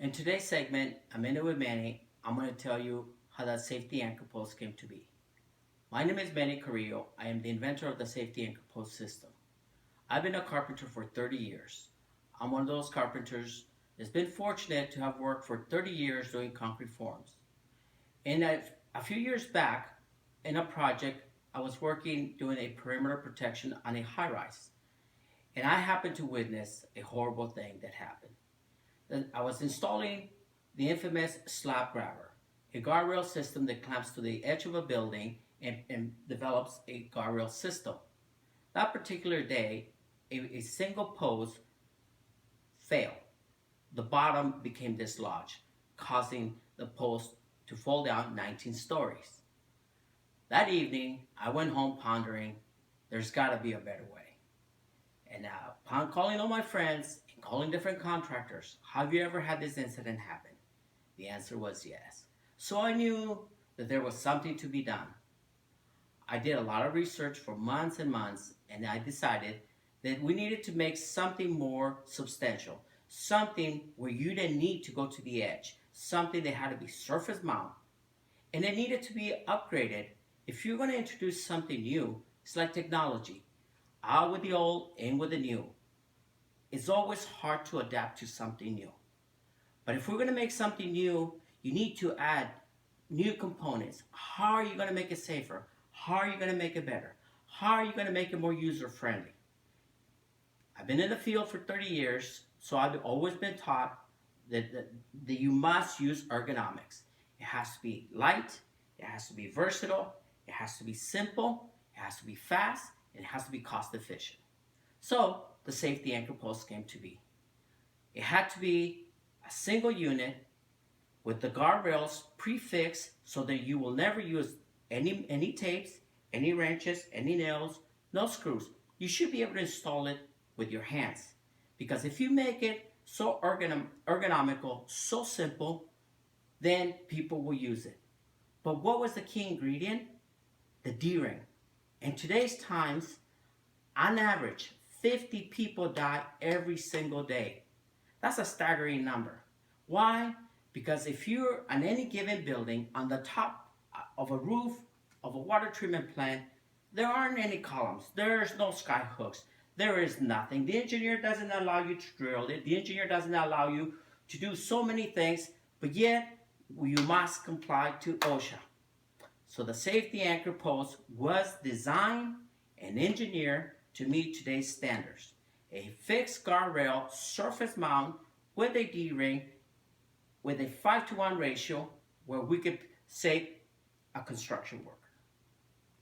In today's segment, A Minute with Manny, I'm going to tell you how that safety anchor post came to be. My name is Manny Carrillo. I am the inventor of the safety anchor post system. I've been a carpenter for 30 years. I'm one of those carpenters that's been fortunate to have worked for 30 years doing concrete forms. And a few years back, in a project, I was working doing a perimeter protection on a high rise. And I happened to witness a horrible thing that happened. I was installing the infamous slab grabber, a guardrail system that clamps to the edge of a building and develops a guardrail system. That particular day, a single post failed. The bottom became dislodged, causing the post to fall down 19 stories. That evening, I went home pondering, there's got to be a better way. And now, upon calling all my friends and calling different contractors, have you ever had this incident happen? The answer was yes. So I knew that there was something to be done. I did a lot of research for months and months, and I decided that we needed to make something more substantial, something where you didn't need to go to the edge, something that had to be surface mount, and it needed to be upgraded. If you're going to introduce something new, it's like technology. Out with the old, in with the new. It's always hard to adapt to something new. But if we're going to make something new, you need to add new components. How are you going to make it safer? How are you going to make it better? How are you going to make it more user-friendly? I've been in the field for 30 years, so I've always been taught that you must use ergonomics. It has to be light, it has to be versatile, it has to be simple, it has to be fast, and it has to be cost efficient. So the safety anchor post came to be. It had to be a single unit with the guardrails prefixed so that you will never use any tapes, any wrenches, any nails, no screws. You should be able to install it with your hands. Because if you make it so ergonomical, so simple, then people will use it. But what was the key ingredient? The D-ring. In today's times, on average, 50 people die every single day. That's a staggering number. Why? Because if you're on any given building, on the top of a roof of a water treatment plant, there aren't any columns. There's no sky hooks. There is nothing. The engineer doesn't allow you to drill it. The engineer doesn't allow you to do so many things, but yet you must comply to OSHA. So the safety anchor post was designed and engineered to meet today's standards. A fixed guardrail surface mount with a D-ring with a 5-to-1 ratio where we could save a construction worker.